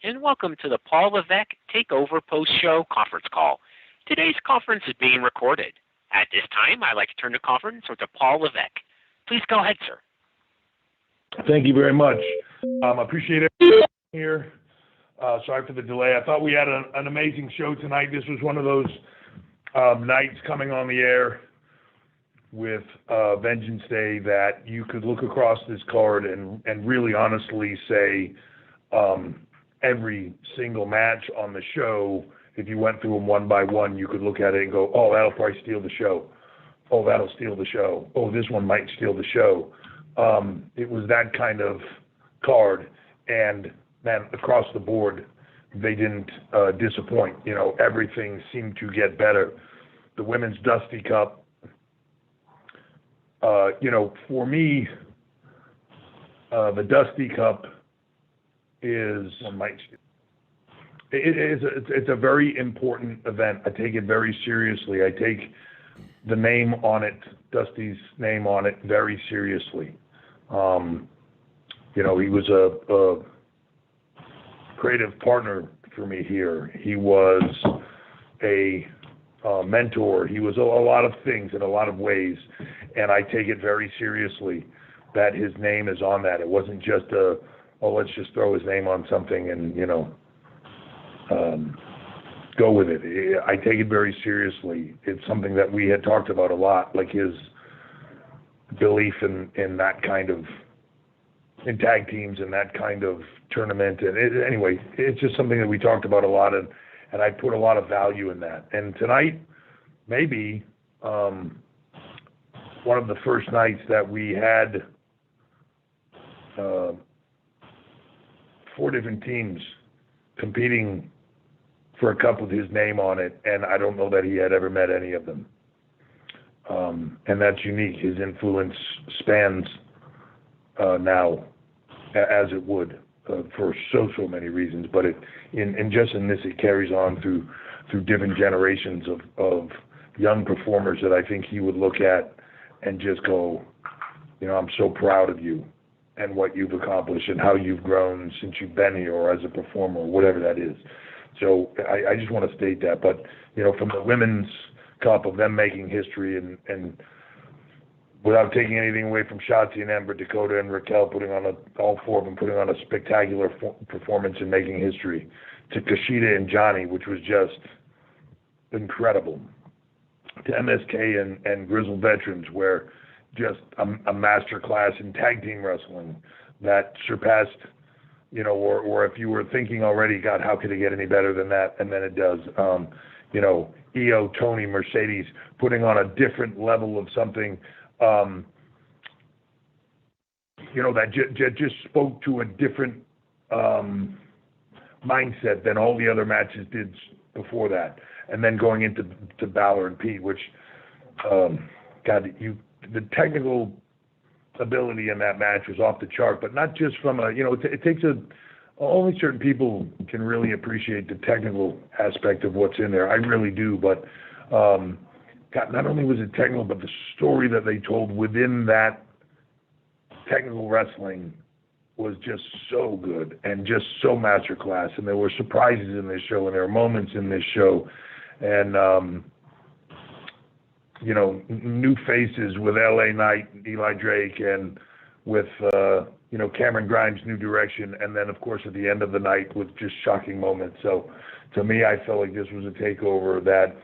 and welcome to the Paul Levesque Takeover Post-Show Conference Call. Today's conference is being recorded. At this time, I'd like to turn the conference over to Paul Levesque. Please go ahead, sir. Thank you very much. Appreciate it here. Sorry for the delay. I thought we had an amazing show tonight. This was one of those nights coming on the air with Vengeance Day that you could look across this card and really honestly say every single match on the show, if you went through them one by one, you could look at it and go, oh, that'll probably steal the show. Oh, that'll steal the show. Oh, this one might steal the show. It was that kind of card, and man, across the board, they didn't disappoint. You know, everything seemed to get better. The Women's Dusty Cup, for me, the Dusty Cup is it's a very important event. I take it very seriously. I take the name on it, Dusty's name on it, very seriously. He was a creative partner for me here. He was a mentor. He was a lot of things in a lot of ways, and I take it very seriously that his name is on that. It wasn't just let's just throw his name on something and go with it. I take it very seriously. It's something that we had talked about a lot, like his belief in that kind of, in tag teams and that kind of tournament. And anyway, it's just something that we talked about a lot, and I put a lot of value in that. And tonight, maybe one of the first nights that we had 4 different teams competing for a cup with his name on it, and I don't know that he had ever met any of them. And that's unique. His influence spans now, as it would, for so many reasons. But in this, it carries on through different generations of young performers that I think he would look at and just go, I'm so proud of you and what you've accomplished and how you've grown since you've been here, or as a performer, or whatever that is. So I just want to state that. But from the Women's Cup, of them making history, and without taking anything away from Shotzi and Amber, Dakota and Raquel, all 4 of them putting on a spectacular performance and making history, to Kushida and Johnny, which was just incredible, to MSK and Grizzled Veterans, where just a master class in tag team wrestling that surpassed, or if you were thinking already, God, how could it get any better than that? And then it does. Io, Tony, Mercedes, putting on a different level of something, that just spoke to a different mindset than all the other matches did before that. And then going into Balor and Pete, which, the technical ability in that match was off the chart, but not just from it takes only certain people can really appreciate the technical aspect of what's in there. I really do, but not only was it technical, but the story that they told within that technical wrestling was just so good and just so masterclass. And there were surprises in this show, and there were moments in this show, and new faces with LA Knight, Eli Drake, and with Cameron Grimes' new direction, and then of course at the end of the night with just shocking moments. So to me, I felt like this was a takeover that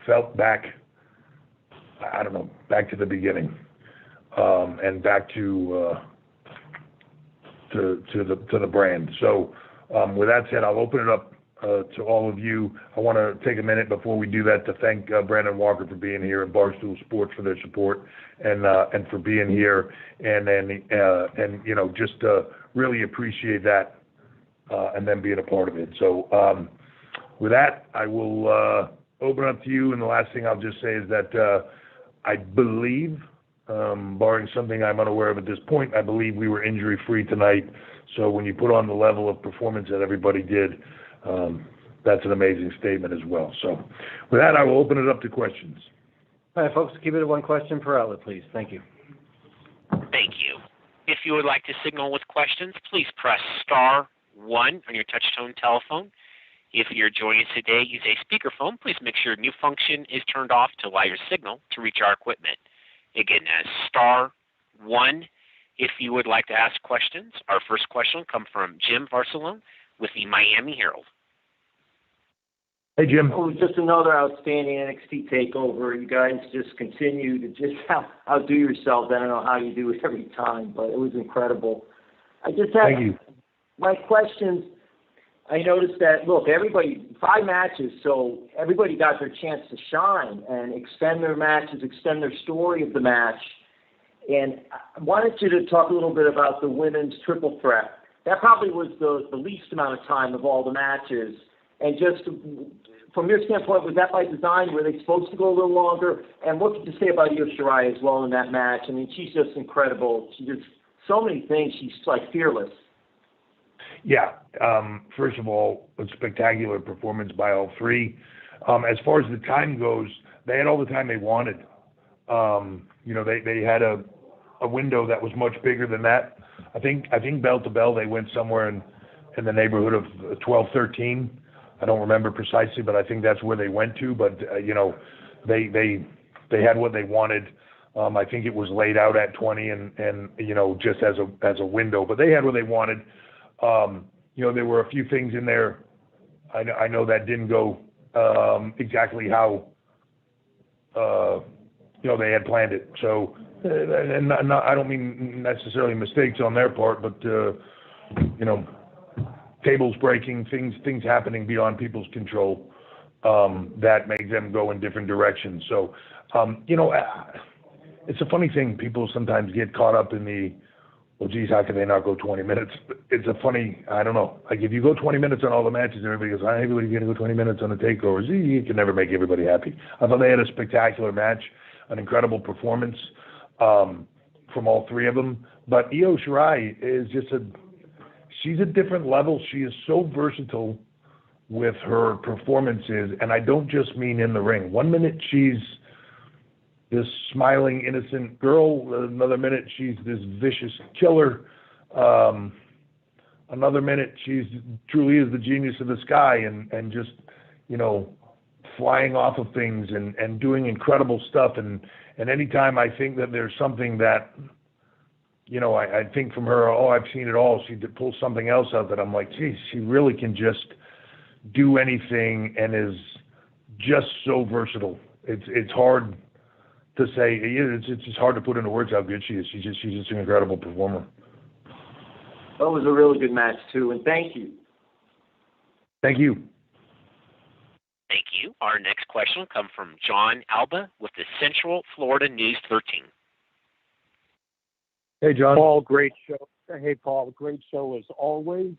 felt back to the beginning, and back to the brand. So with that said, I'll open it up to all of you. I want to take a minute before we do that to thank Brandon Walker for being here, and Barstool Sports for their support, and for being here, and just really appreciate that, and then being a part of it. So with that, I will open up to you, and the last thing I'll just say is that I believe, barring something I'm unaware of at this point, I believe we were injury-free tonight. So when you put on the level of performance that everybody did, that's an amazing statement as well. So with that, I will open it up to questions. All right, folks, keep it at 1 question per outlet, please. Thank you. Thank you. If you would like to signal with questions, please press star 1 on your touch-tone telephone. If you're joining us today using a speakerphone, please make sure mute function is turned off to allow your signal to reach our equipment. Again, that's star 1 if you would like to ask questions. Our first question will come from Jim Barcelone with the Miami Herald. Hey, Jim. It was just another outstanding NXT Takeover. You guys just continue to just outdo yourselves. I don't know how you do it every time, but it was incredible. I just have Thank you. my questions. I noticed that, look, everybody, 5 matches, so everybody got their chance to shine and extend their matches, extend their story of the match. And I wanted you to talk a little bit about the women's triple threat. That probably was the least amount of time of all the matches. And just from your standpoint, was that by design? Were they supposed to go a little longer? And what could you say about Io Shirai as well in that match? I mean, she's just incredible. She does so many things. She's like fearless. Yeah. First of all, a spectacular performance by all 3. As far as the time goes, they had all the time they wanted. They had a window that was much bigger than that. I think bell to bell they went somewhere in the neighborhood of 12, 13. I don't remember precisely, but I think that's where they went to. But they had what they wanted. I think it was laid out at 20 and just as a window. But they had what they wanted. There were a few things in there. I know that didn't go exactly how they had planned it. So, and I don't mean necessarily mistakes on their part, but tables breaking, things happening beyond people's control that make them go in different directions. So, it's a funny thing. People sometimes get caught up in the, well, geez, how can they not go 20 minutes? It's a funny, I don't know. Like if you go 20 minutes on all the matches, everybody goes, everybody's going to go 20 minutes on the takeovers. You can never make everybody happy. I thought they had a spectacular match, an incredible performance from all 3 of them. But Io Shirai is just she's a different level. She is so versatile with her performances, and I don't just mean in the ring. One minute she's this smiling, innocent girl. Another minute she's this vicious killer. Another minute she's truly is the genius of the sky and just, flying off of things and doing incredible stuff. And anytime I think that there's something that, I think from her, I've seen it all. She pulls something else out that I'm like, geez, she really can just do anything and is just so versatile. It's hard to say. It's just hard to put into words how good she is. She's just an incredible performer. That was a really good match too, and thank you. Thank you. Thank you. Our next question will come from John Alba with the Central Florida News 13. Hey, John. Paul, great show. Hey, Paul, great show as always.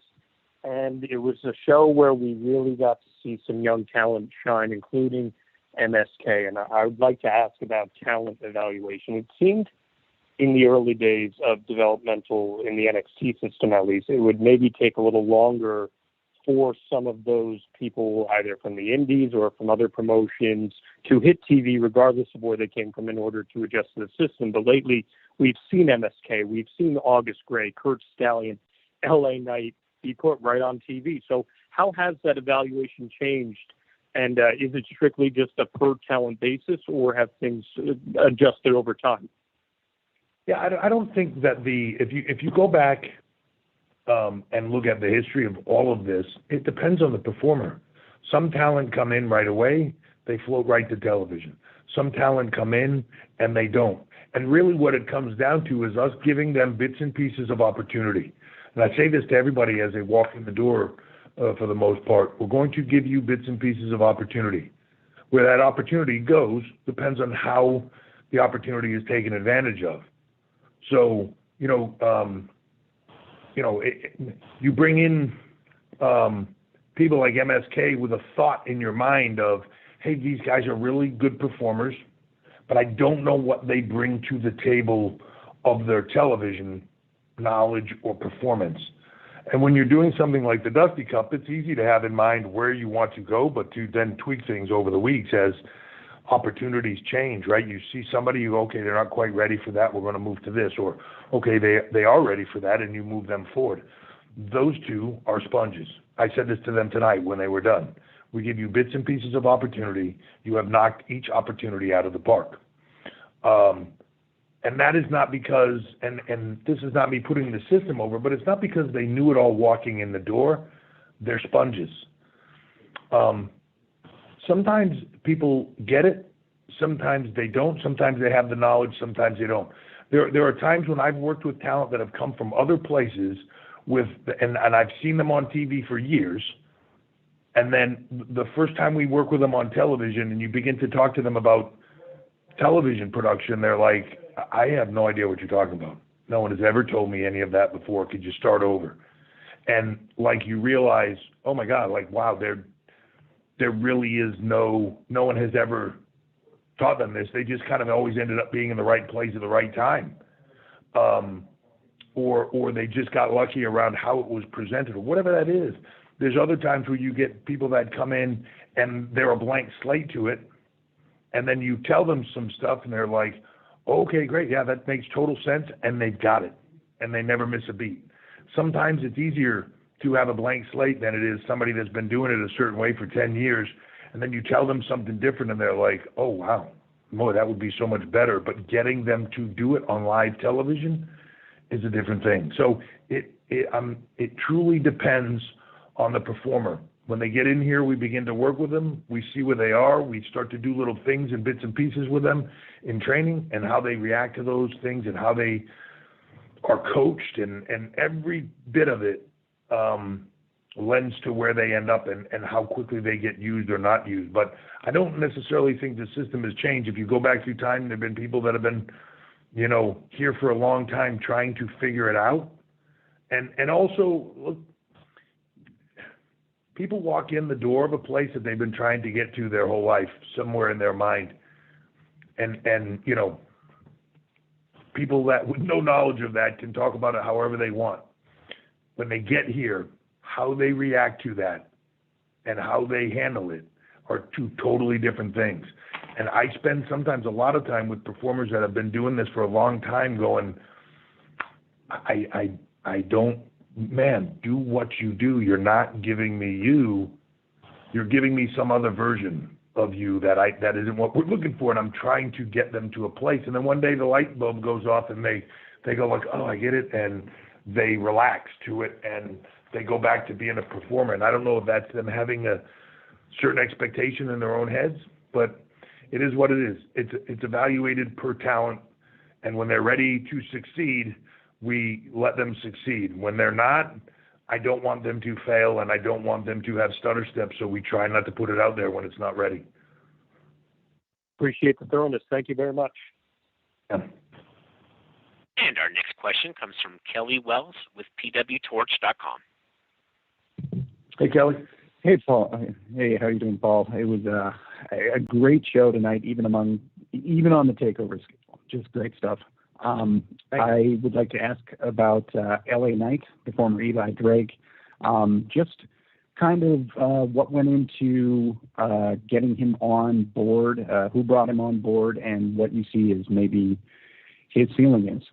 And it was a show where we really got to see some young talent shine, including MSK. And I would like to ask about talent evaluation. It seemed in the early days of developmental, in the NXT system at least, it would maybe take a little longer for some of those people, either from the indies or from other promotions, to hit TV, regardless of where they came from, in order to adjust to the system. But lately, we've seen MSK, we've seen August Gray, Kurt Stallion, LA Knight be put right on TV. So how has that evaluation changed? And is it strictly just a per talent basis, or have things adjusted over time? Yeah, I don't think that if you go back and look at the history of all of this, it depends on the performer. Some talent come in right away, they float right to television. Some talent come in and they don't. And really what it comes down to is us giving them bits and pieces of opportunity. And I say this to everybody as they walk in the door for the most part. We're going to give you bits and pieces of opportunity. Where that opportunity goes depends on how the opportunity is taken advantage of. So, you bring in people like MSK with a thought in your mind of, hey, these guys are really good performers, but I don't know what they bring to the table of their television knowledge or performance. And when you're doing something like the Dusty Cup, it's easy to have in mind where you want to go, but to then tweak things over the weeks as opportunities change, right? You see somebody, you go, okay, they're not quite ready for that, we're going to move to this, or okay, they are ready for that, and you move them forward. Those two are sponges. I said this to them tonight when they were done. We give you bits and pieces of opportunity. You have knocked each opportunity out of the park. And that is not because, and this is not me putting the system over, but it's not because they knew it all walking in the door. They're sponges. Sometimes people get it. Sometimes they don't. Sometimes they have the knowledge. Sometimes they don't. There are times when I've worked with talent that have come from other places and I've seen them on TV for years. And then the first time we work with them on television and you begin to talk to them about television production, they're like, I have no idea what you're talking about. No one has ever told me any of that before. Could you start over? And like you realize, oh my God, like, wow, there really is no one has ever taught them this. They just kind of always ended up being in the right place at the right time. Or they just got lucky around how it was presented or whatever that is. There's other times where you get people that come in and they're a blank slate to it. And then you tell them some stuff and they're like, okay, great. Yeah, that makes total sense. And they've got it. And they never miss a beat. Sometimes it's easier to have a blank slate than it is somebody that's been doing it a certain way for 10 years. And then you tell them something different and they're like, oh, wow, boy, that would be so much better. But getting them to do it on live television is a different thing. So it truly depends on the performer. When they get in here, we begin to work with them. We see where they are. We start to do little things and bits and pieces with them in training and how they react to those things and how they are coached. And every bit of it lends to where they end up and how quickly they get used or not used. But I don't necessarily think the system has changed. If you go back through time, there have been people that have been, here for a long time trying to figure it out. And also, look, people walk in the door of a place that they've been trying to get to their whole life, somewhere in their mind. And people that with no knowledge of that can talk about it however they want. When they get here, how they react to that and how they handle it are two totally different things. And I spend sometimes a lot of time with performers that have been doing this for a long time going, I don't, man, do what you do. You're not giving me you. You're giving me some other version of you that isn't what we're looking for. And I'm trying to get them to a place. And then one day the light bulb goes off and they go like, oh, I get it. And they relax to it and they go back to being a performer. And I don't know if that's them having a certain expectation in their own heads, but it is what it is. It's evaluated per talent. And when they're ready to succeed, we let them succeed. When they're not, I don't want them to fail and I don't want them to have stutter steps, so we try not to put it out there when it's not ready. Appreciate the thoroughness. Thank you very much. Yeah. And our next question comes from Kelly Wells with pwtorch.com. Hey, Kelly. Hey, Paul. Hey, how you doing, Paul? It was a great show tonight, even on the Takeover schedule. Just great stuff. I would like to ask about LA Knight, the former Eli Drake. Just kind of what went into getting him on board, who brought him on board, and what you see as maybe his ceiling is.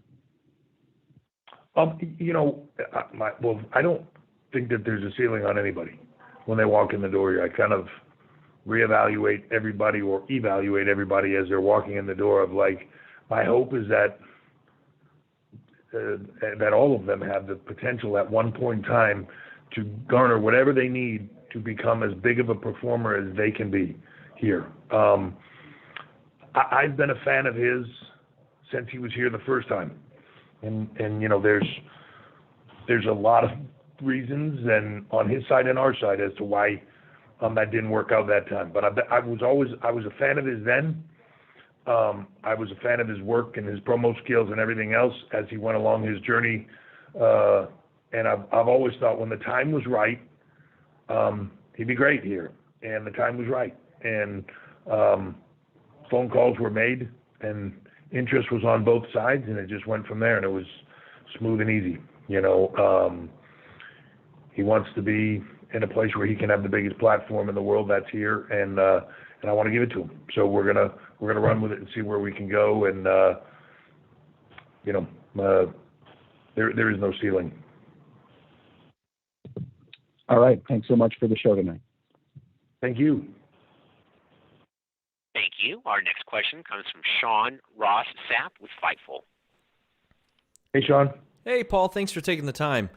I don't think that there's a ceiling on anybody. When they walk in the door, I kind of reevaluate everybody or evaluate everybody as they're walking in the door of like, my hope is that all of them have the potential at one point in time to garner whatever they need to become as big of a performer as they can be here. I've been a fan of his since he was here the first time. And there's a lot of reasons and on his side and our side as to why that didn't work out that time. But I was a fan of his then. I was a fan of his work and his promo skills and everything else as he went along his journey. And I've always thought when the time was right, he'd be great here. And the time was right. And phone calls were made and interest was on both sides and it just went from there and it was smooth and easy. He wants to be in a place where he can have the biggest platform in the world that's here. And and I want to give it to him. So we're gonna run with it and see where we can go. And there is no ceiling. All right. Thanks so much for the show tonight. Thank you. Thank you. Our next question comes from Sean Ross Sapp with Fightful. Hey, Sean. Hey, Paul. Thanks for taking the time.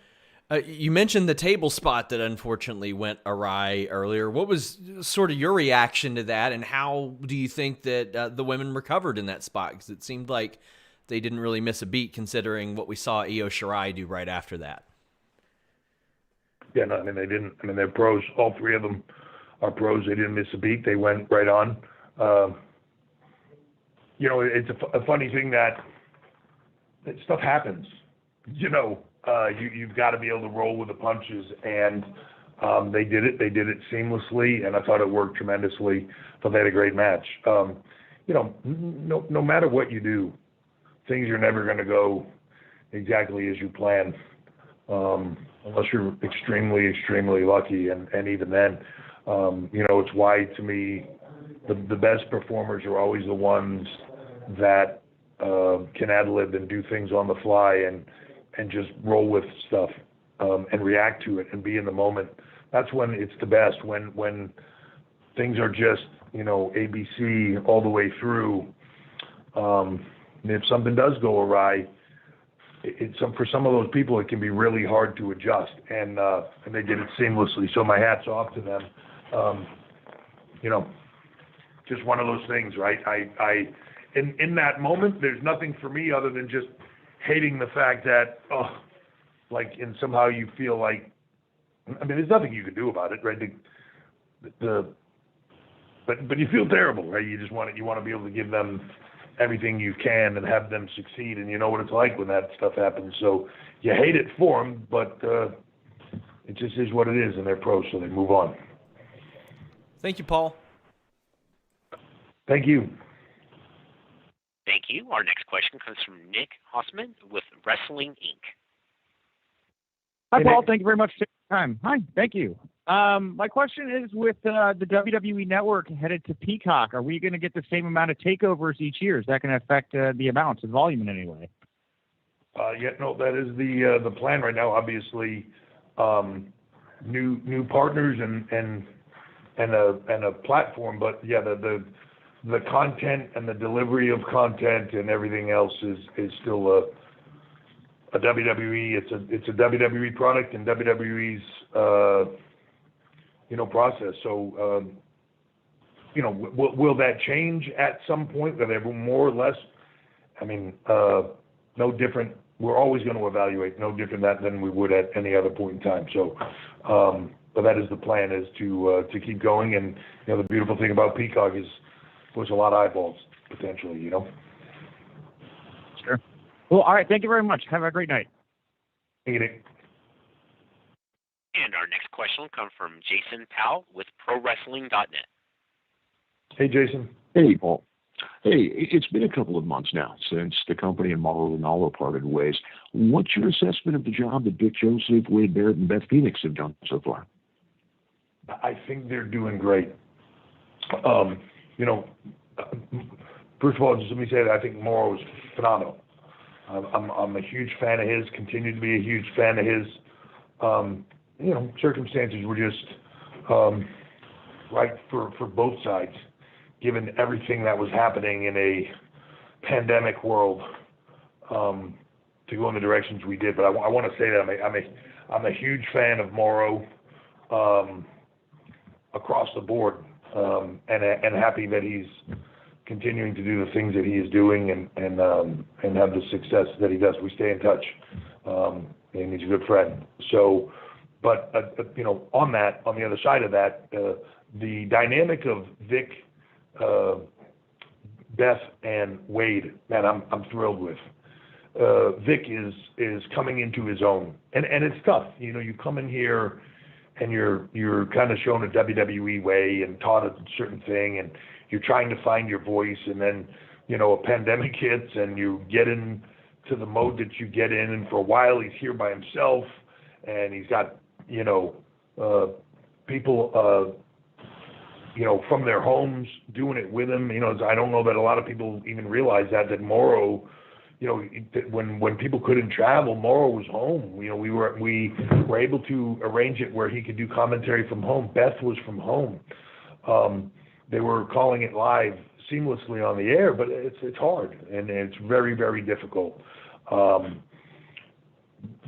You mentioned the table spot that unfortunately went awry earlier. What was sort of your reaction to that, and how do you think that the women recovered in that spot? Because it seemed like they didn't really miss a beat considering what we saw Io Shirai do right after that. Yeah, no, I mean, they didn't. I mean, they're pros. All three of them are pros. They didn't miss a beat. They went right on. It's a funny thing that stuff happens. You've got to be able to roll with the punches, and they did it. They did it seamlessly, and I thought it worked tremendously. I thought they had a great match. No matter what you do, things are never going to go exactly as you plan, unless you're extremely, extremely lucky, and even then, it's why, to me, the best performers are always the ones that can ad-lib and do things on the fly and just roll with stuff and react to it and be in the moment. That's when it's the best, when things are just, ABC all the way through. And if something does go awry, for some of those people, it can be really hard to adjust, and they did it seamlessly. So my hat's off to them. Just one of those things, right? In that moment, there's nothing for me other than just hating the fact that, and somehow you feel like, I mean, there's nothing you can do about it, right? But you feel terrible, right? You want to be able to give them everything you can and have them succeed, and you know what it's like when that stuff happens. So you hate it for them, but it just is what it is, and they're pros, so they move on. Thank you, Paul. Thank you. Thank you. Our next question comes from Nick Hossman with Wrestling Inc. Hi, Paul. Thank you very much for taking the time. Hi. Thank you. My question is, with the WWE Network headed to Peacock, are we going to get the same amount of takeovers each year? Is that going to affect the amounts of volume in any way? That is the plan right now. Obviously, new partners and a platform, but yeah, the content and the delivery of content and everything else is still a WWE. It's a WWE product and WWE's process. So will that change at some point? Will there be more or less? I mean, no different. We're always going to evaluate no different than we would at any other point in time. So, but that is the plan, is to keep going. And the beautiful thing about Peacock is there's a lot of eyeballs potentially. Sure. Well, all right. Thank you very much. Have a great night. Thank you, Nick. And our next question will come from Jason Powell with ProWrestling.net. Hey, Jason. Hey, Paul. Hey, it's been a couple of months now since the company and Mauro Ranallo parted ways. What's your assessment of the job that Vic Joseph, Wade Barrett, and Beth Phoenix have done so far? I think they're doing great. First of all, just let me say that I think Mauro is phenomenal. I'm a huge fan of his, continue to be a huge fan of his. Circumstances were just right for both sides, given everything that was happening in a pandemic world, to go in the directions we did. But I want to say that I'm a huge fan of Mauro across the board, and happy that he's continuing to do the things that he is doing and have the success that he does. We stay in touch, and he's a good friend. So, but on the other side of that, the dynamic of Vic, Beth, and Wade, man, I'm thrilled with. Vic is coming into his own, and it's tough. You come in here and you're kind of shown a WWE way and taught a certain thing, and you're trying to find your voice, and then a pandemic hits and you get into the mode that you get in, and for a while he's here by himself, and he's got people from their homes, doing it with him. I don't know that a lot of people even realize that Morrow, when people couldn't travel, Morrow was home. We were able to arrange it where he could do commentary from home. Beth was from home. They were calling it live seamlessly on the air, but it's hard and it's very, very difficult.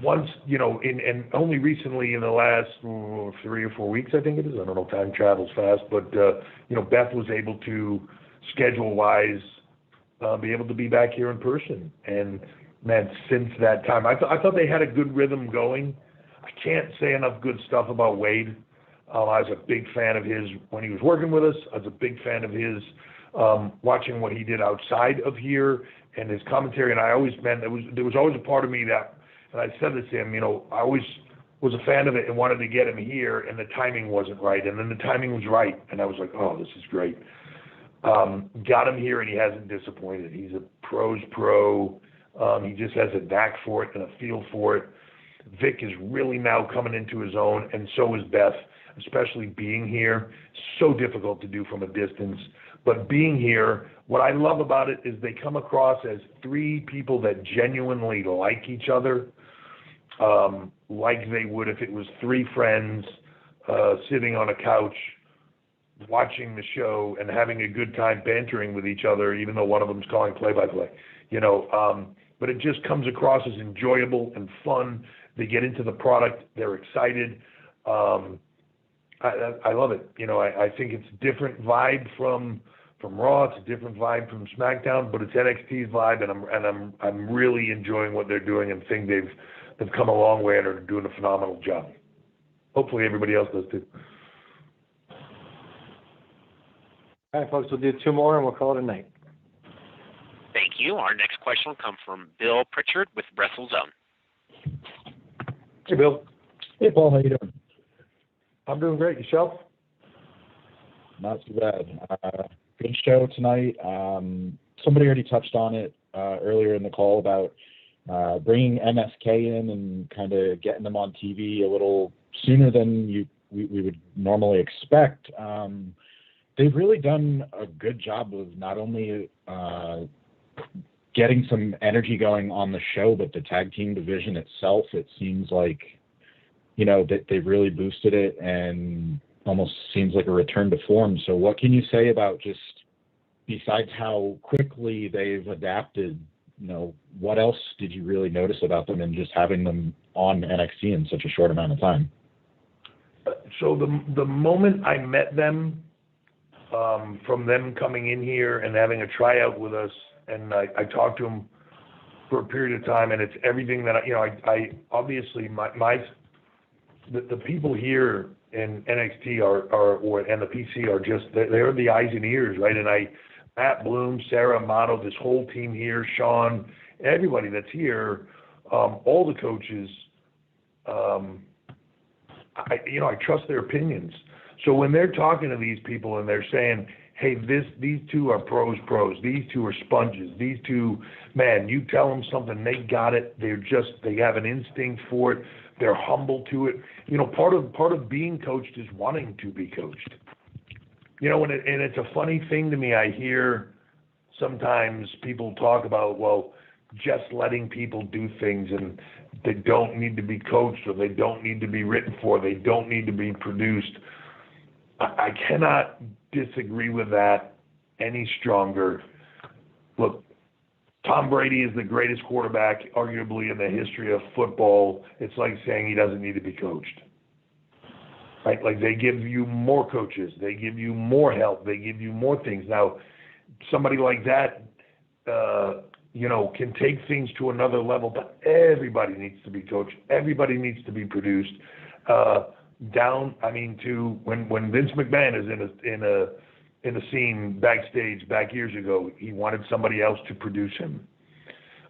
Once, and only recently in the last 3 or 4 weeks, I think it is. I don't know, time travels fast, but Beth was able to schedule-wise be able to be back here in person. And man, since that time, I thought they had a good rhythm going. I can't say enough good stuff about Wade. I was a big fan of his when he was working with us. I was a big fan of his watching what he did outside of here and his commentary. And I always, there was always a part of me that, and I said this to him, I always was a fan of it and wanted to get him here, and the timing wasn't right. And then the timing was right, and I was like, oh, this is great. Got him here, and he hasn't disappointed. He's a pro's pro. He just has a knack for it and a feel for it. Vic is really now coming into his own, and so is Beth, especially being here. So difficult to do from a distance. But being here, what I love about it is they come across as three people that genuinely like each other, like they would if it was three friends sitting on a couch watching the show and having a good time bantering with each other, even though one of them's calling play-by-play. But it just comes across as enjoyable and fun. They get into the product. They're excited. I love it. I think it's a different vibe from Raw. It's a different vibe from SmackDown, but it's NXT's vibe, and I'm really enjoying what they're doing and think they've come a long way and are doing a phenomenal job. Hopefully everybody else does too. All right, folks, we'll do two more and we'll call it a night. Thank you. Our next question will come from Bill Pritchard with WrestleZone. Hey, Bill. Hey, Paul. How you doing? I'm doing great. Yourself? Not too bad. Good show tonight. Somebody already touched on it earlier in the call about bringing MSK in and kind of getting them on TV a little sooner than we would normally expect. They've really done a good job of not only getting some energy going on the show, but the tag team division itself. It seems like, that they've really boosted it and almost seems like a return to form. So what can you say about just, besides how quickly they've adapted, what else did you really notice about them and just having them on NXT in such a short amount of time? So the moment I met them, from them coming in here and having a tryout with us, and I talked to them for a period of time, and it's everything that I obviously the people here in NXT and the PC are just, they're the eyes and ears, right? And Matt Bloom, Sarah Amato, this whole team here, Sean, everybody that's here, all the coaches, I trust their opinions. So when they're talking to these people and they're saying, hey, these two are pros, these two are sponges, these two, man, you tell them something, they got it. They have an instinct for it. They're humble to it. Part of being coached is wanting to be coached. And it's a funny thing to me. I hear sometimes people talk about, well, just letting people do things and they don't need to be coached, or they don't need to be written for, they don't need to be produced. I cannot disagree with that any stronger. Look, Tom Brady is the greatest quarterback, arguably, in the history of football. It's like saying he doesn't need to be coached. Right? Like, they give you more coaches. They give you more help. They give you more things. Now, somebody like that, can take things to another level, but everybody needs to be coached. Everybody needs to be produced. To when Vince McMahon is in a scene backstage back years ago, he wanted somebody else to produce him,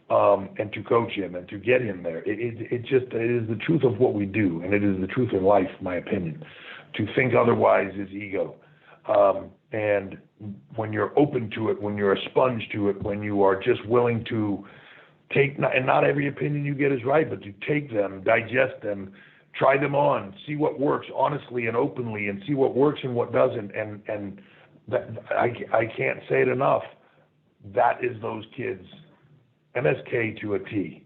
and to coach him and to get him there. It is the truth of what we do, and it is the truth in life, my opinion. To think otherwise is ego. And when you're open to it, when you're a sponge to it, when you are just willing to take, and not every opinion you get is right, but to take them, digest them, try them on, see what works honestly and openly, and see what works and what doesn't. And that, I can't say it enough. That is those kids. MSK to a T.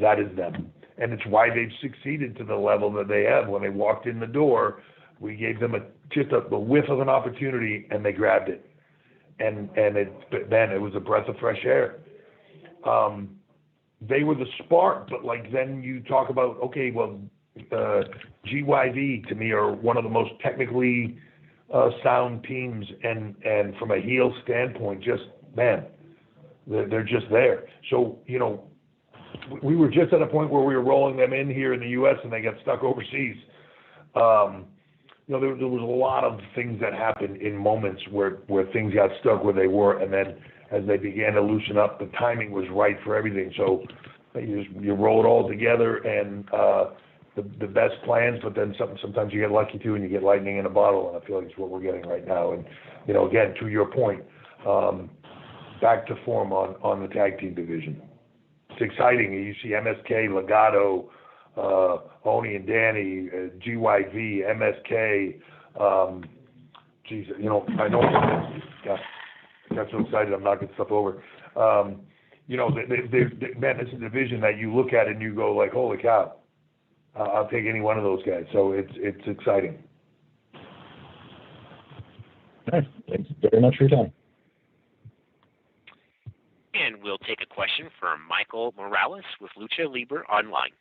That is them. And it's why they've succeeded to the level that they have. When they walked in the door, we gave them just a whiff of an opportunity, and they grabbed it. And it was a breath of fresh air. They were the spark, but like then you talk about, okay, well, GYV to me are one of the most technically sound teams, and from a heel standpoint, just man, they're just there. So we were just at a point where we were rolling them in here in the U.S. and they got stuck overseas. There was a lot of things that happened in moments where things got stuck where they were, and then as they began to loosen up, the timing was right for everything. So you roll it all together, and the best plans, but then sometimes you get lucky too, and you get lightning in a bottle, and I feel like it's what we're getting right now. And again, to your point, back to form on the tag team division. It's exciting. You see MSK, Legato, Oni and Danny, GYV, MSK. Geez, I know. I got so excited I'm knocking stuff over. Man, it's a division that you look at and you go like, holy cow, I'll take any one of those guys. So it's exciting. Nice. Thanks very much for your time. And we'll take a question from Michael Morales with Lucha Libre Online.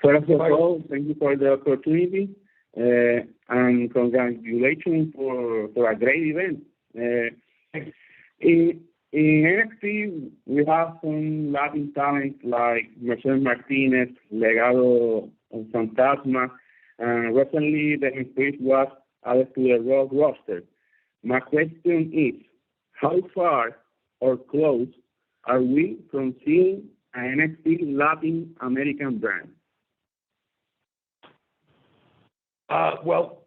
First of all, thank you for the opportunity, and congratulations for a great event. In NXT, we have some Latin talents like Mercedes Martinez, Legado, and Fantasma, and recently the increase was added to the Raw roster. My question is, how far or close are we from seeing an NXT Latin American brand? Well,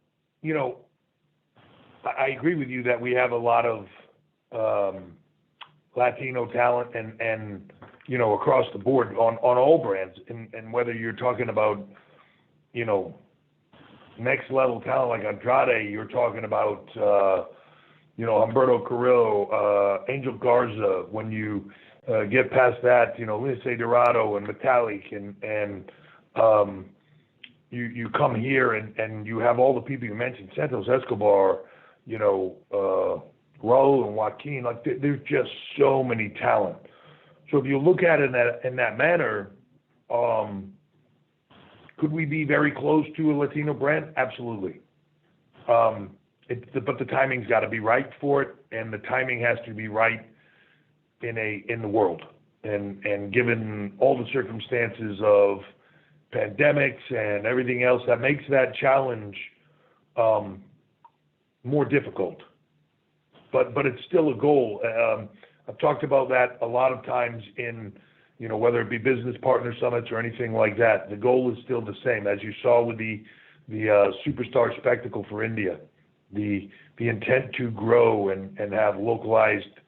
I agree with you that we have a lot of Latino talent and across the board on all brands, and whether you're talking about next level talent like Andrade, you're talking about Humberto Carrillo, Angel Garza. When you get past that, Lince Dorado and Metallic, and you come here and you have all the people you mentioned, Santos Escobar, Raul and Joaquin. Like there's just so many talent. So if you look at it in that manner, could we be very close to a Latino brand? Absolutely. But the timing's got to be right for it, and the timing has to be right in the world. And given all the circumstances of pandemics and everything else, that makes that challenge more difficult. But it's still a goal. I've talked about that a lot of times in, whether it be business partner summits or anything like that. The goal is still the same, as you saw with the Superstar Spectacle for India. The intent to grow and have localized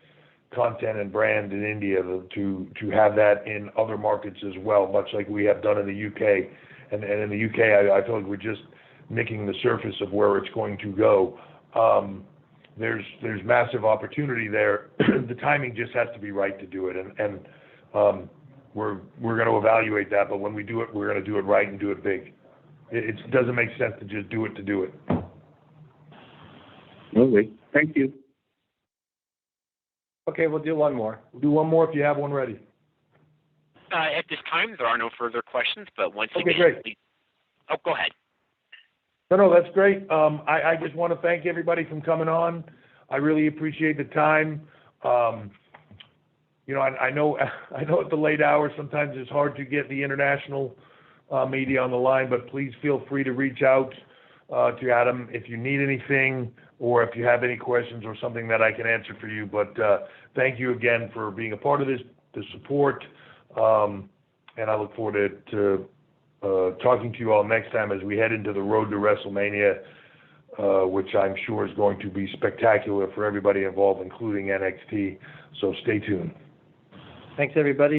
content and brand in India, to have that in other markets as well, much like we have done in the UK. And in the UK, I feel like we're just nicking the surface of where it's going to go. There's massive opportunity there. The timing just has to be right to do it, and we're going to evaluate that. But when we do it, we're going to do it right and do it big. It doesn't make sense to just do it to do it. Okay, thank you. Okay, we'll do one more. We'll do one more if you have one ready. At this time, there are no further questions, but once Okay, again, great. please... Oh, go ahead. No, that's great. I just want to thank everybody from coming on. I really appreciate the time. I know at the late hours sometimes it's hard to get the international media on the line, but please feel free to reach out to Adam if you need anything, or if you have any questions or something that I can answer for you. But thank you again for being a part of this, the support, and I look forward to talking to you all next time as we head into the road to WrestleMania, which I'm sure is going to be spectacular for everybody involved, including NXT. So stay tuned. Thanks, everybody.